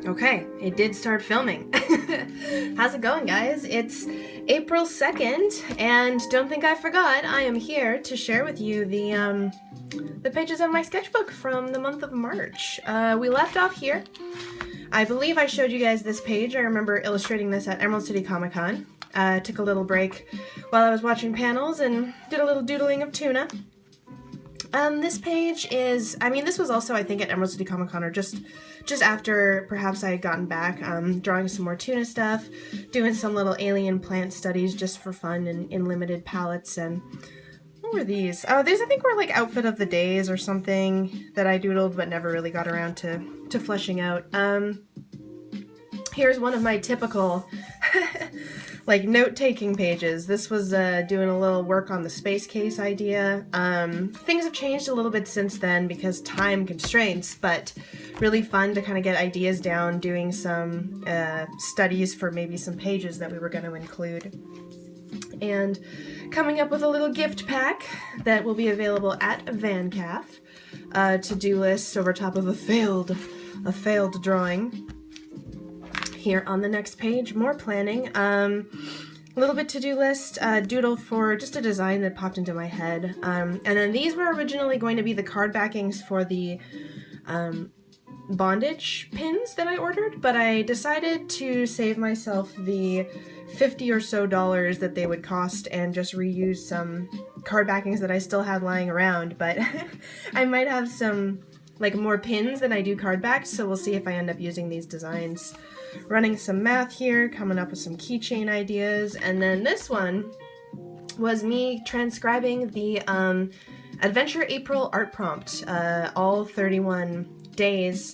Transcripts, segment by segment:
Okay, it did start filming. How's it going, guys? It's April 2nd, and don't think I forgot, I am here to share with you the pages of my sketchbook from the month of March. We left off here. I believe I showed you guys this page. I remember illustrating this at Emerald City Comic Con. Took a little break while I was watching panels and did a little doodling of tuna. This page is, this was also, I think, at Emerald City Comic Con, or just after perhaps I had gotten back, drawing some more tuna stuff, doing some little alien plant studies just for fun in limited palettes. And what were these? Oh, these I think were like outfit of the days or something that I doodled but never really got around to fleshing out. Here's one of my typical like note-taking pages. This was doing a little work on the space case idea. Things have changed a little bit since then because time constraints, but really fun to kind of get ideas down, doing some studies for maybe some pages that we were going to include. And coming up with a little gift pack that will be available at VanCaf. To-do list over top of a failed drawing. Here on the next page, more planning. A little bit to-do list, doodle for just a design that popped into my head. And then these were originally going to be the card backings for the bondage pins that I ordered, but I decided to save myself the $50 or so that they would cost and just reuse some card backings that I still had lying around. But I might have some like more pins than I do card backs, so we'll see if I end up using these designs. Running some math here, coming up with some keychain ideas, and then this one was me transcribing the Adventure April art prompt, all 31 days.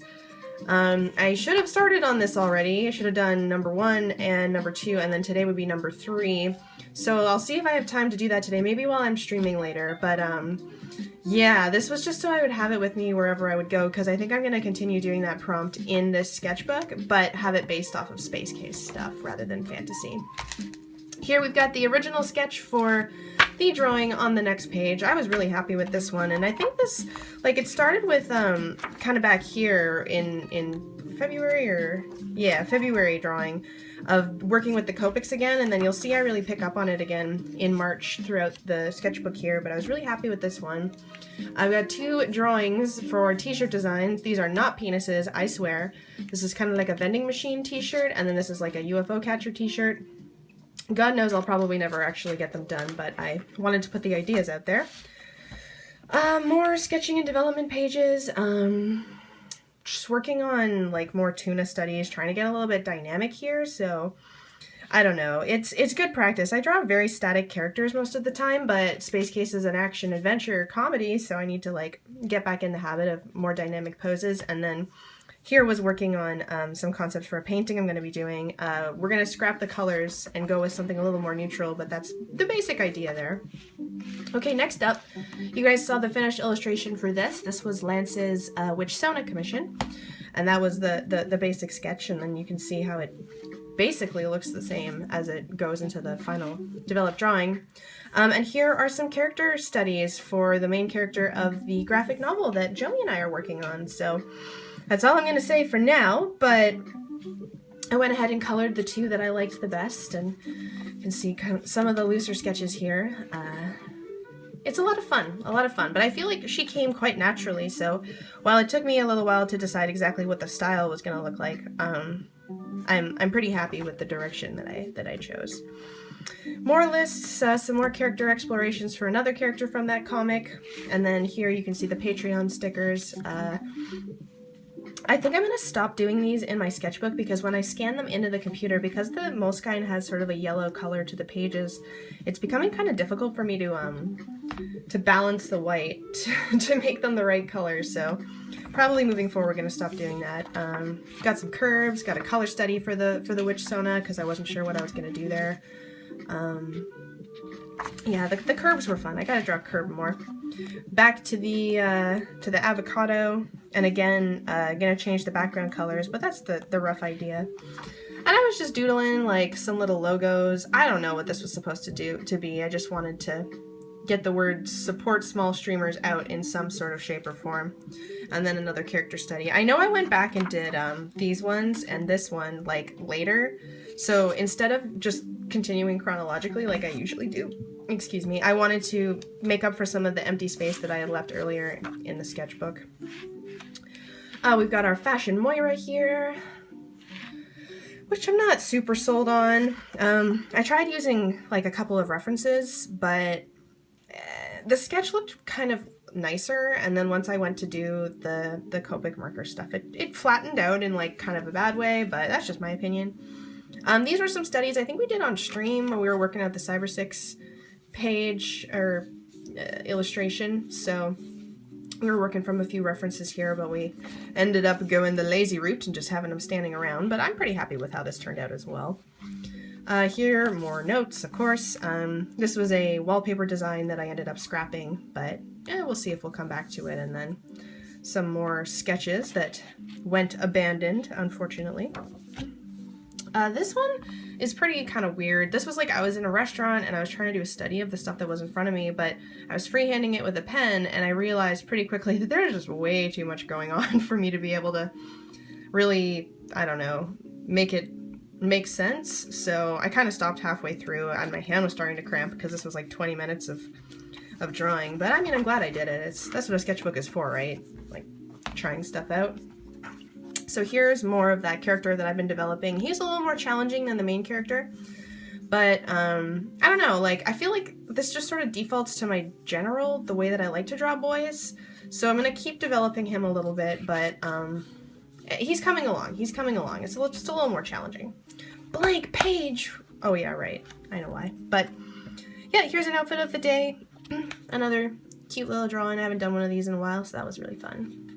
I should have started on this already. I should have done number 1 and number 2, and then today would be number 3. So I'll see if I have time to do that today, maybe while I'm streaming later, but yeah, this was just so I would have it with me wherever I would go, because I think I'm going to continue doing that prompt in this sketchbook, but have it based off of Space Case stuff rather than fantasy. Here we've got the original sketch for the drawing on the next page. I was really happy with this one, and I think this, like, it started with kind of back here in February, or yeah, February drawing of working with the Copics again, and then you'll see I really pick up on it again in March throughout the sketchbook here, but I was really happy with this one. I've got 2 drawings for t-shirt designs. These are not penises, I swear. This is kind of like a vending machine t-shirt, and then this is like a UFO catcher t-shirt. God knows I'll probably never actually get them done, but I wanted to put the ideas out there. More sketching and development pages. Just working on like more tuna studies, trying to get a little bit dynamic here, so I don't know. It's good practice. I draw very static characters most of the time, but Space Case is an action adventure comedy, so I need to like get back in the habit of more dynamic poses. And then here was working on some concepts for a painting I'm going to be doing. We're going to scrap the colors and go with something a little more neutral, but that's the basic idea there. Okay, next up, you guys saw the finished illustration for this. This was Lance's Witch Sona commission, and that was the basic sketch, and then you can see how it basically looks the same as it goes into the final developed drawing. And here are some character studies for the main character of the graphic novel that Joey and I are working on, so that's all I'm going to say for now, but I went ahead and colored the 2 that I liked the best, and you can see some of the looser sketches here. It's a lot of fun, but I feel like she came quite naturally, so while it took me a little while to decide exactly what the style was going to look like, I'm pretty happy with the direction that I chose. More lists, some more character explorations for another character from that comic, and then here you can see the Patreon stickers. I think I'm going to stop doing these in my sketchbook because when I scan them into the computer, because the Moleskine has sort of a yellow color to the pages, it's becoming kind of difficult for me to balance the white to make them the right color, so probably moving forward we're going to stop doing that. Got some curves, got a color study for the Witch Sona because I wasn't sure what I was going to do there. Yeah, the curves were fun. I gotta draw a curve more. Back to the avocado, and again, gonna change the background colors, but that's the rough idea. And I was just doodling like some little logos. I don't know what this was supposed to be. I just wanted to get the words support small streamers out in some sort of shape or form. And then another character study. I know I went back and did these ones and this one like later. So instead of just continuing chronologically like I usually do, excuse me, I wanted to make up for some of the empty space that I had left earlier in the sketchbook. We've got our Fashion Moira here, which I'm not super sold on. I tried using like a couple of references, but the sketch looked kind of nicer, and then once I went to do the Copic marker stuff, it flattened out in like kind of a bad way, but that's just my opinion. These were some studies I think we did on stream when we were working at the Cyber6 page or illustration, so we were working from a few references here, but we ended up going the lazy route and just having them standing around, but I'm pretty happy with how this turned out as well. Here, more notes, of course. This was a wallpaper design that I ended up scrapping, but we'll see if we'll come back to it. And then some more sketches that went abandoned, unfortunately. This one is pretty kind of weird. This was like I was in a restaurant and I was trying to do a study of the stuff that was in front of me, but I was freehanding it with a pen, and I realized pretty quickly that there's just way too much going on for me to be able to really, I don't know, make it make sense. So I kind of stopped halfway through and my hand was starting to cramp because this was like 20 minutes of drawing. But I mean, I'm glad I did it. That's what a sketchbook is for, right? Like trying stuff out. So here's more of that character that I've been developing. He's a little more challenging than the main character, but I don't know, like I feel like this just sort of defaults to my general, the way that I like to draw boys. So I'm gonna keep developing him a little bit, but he's coming along. He's coming along. It's just a little more challenging. Blank page. Oh yeah, right. I know why. But yeah, here's an outfit of the day. Another cute little drawing. I haven't done one of these in a while, so that was really fun.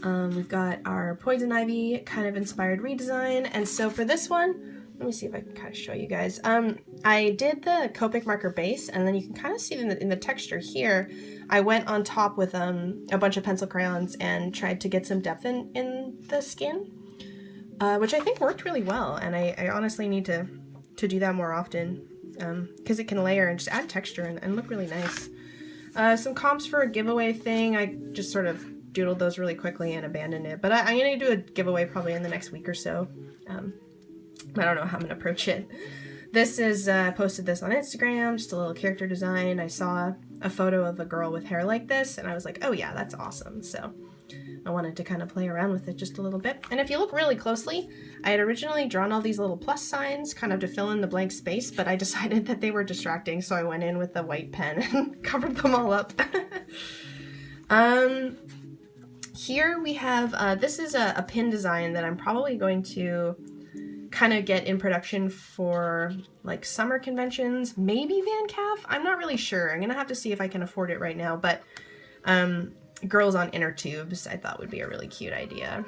We've got our Poison Ivy kind of inspired redesign. And so for this one, let me see if I can kind of show you guys. I did the Copic marker base, and then you can kind of see in the texture here, I went on top with a bunch of pencil crayons and tried to get some depth in the skin, which I think worked really well. And I honestly need to do that more often because it can layer and just add texture and look really nice. Some comps for a giveaway thing. I just sort of doodled those really quickly and abandoned it, but I'm going to do a giveaway probably in the next week or so. I don't know how I'm going to approach it. This is, I posted this on Instagram, just a little character design. I saw a photo of a girl with hair like this, and I was like, oh yeah, that's awesome. So I wanted to kind of play around with it just a little bit. And if you look really closely, I had originally drawn all these little plus signs kind of to fill in the blank space, but I decided that they were distracting, so I went in with the white pen and covered them all up. Here we have, this is a pin design that I'm probably going to kind of get in production for like summer conventions, maybe Van Calf. I'm not really sure. I'm gonna have to see if I can afford it right now, but girls on inner tubes I thought would be a really cute idea.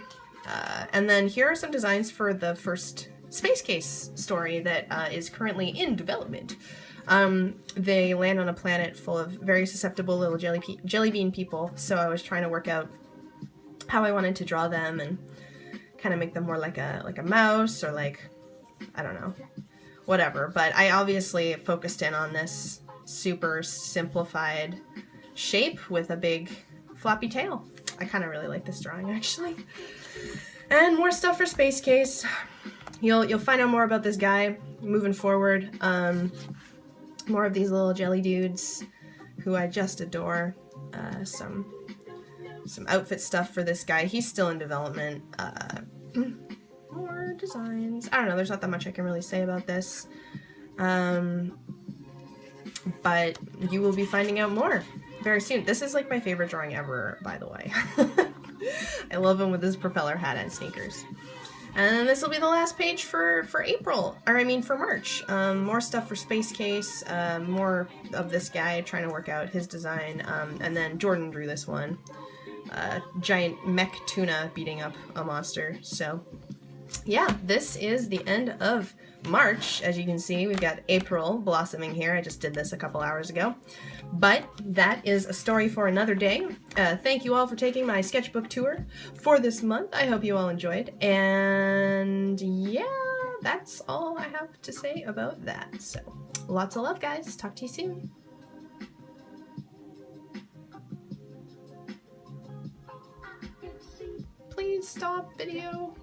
And then here are some designs for the first Space Case story that is currently in development. They land on a planet full of very susceptible little jelly bean people, so I was trying to work out how I wanted to draw them and kind of make them more like a mouse or like, I don't know, whatever. But I obviously focused in on this super simplified shape with a big floppy tail. I kind of really like this drawing actually. And more stuff for Space Case. You'll find out more about this guy moving forward. More of these little jelly dudes who I just adore. Some outfit stuff for this guy. He's still in development. More designs. I don't know, there's not that much I can really say about this. But you will be finding out more very soon. This is like my favorite drawing ever, by the way. I love him with his propeller hat and sneakers. And then this will be the last page for April, or I mean for March. More stuff for Space Case, more of this guy trying to work out his design, and then Jordan drew this one. Giant mech tuna beating up a monster. So yeah, this is the end of March. As you can see, we've got April blossoming here. I just did this a couple hours ago. But that is a story for another day. Thank you all for taking my sketchbook tour for this month. I hope you all enjoyed. And yeah, that's all I have to say about that. So lots of love, guys. Talk to you soon. Please stop video.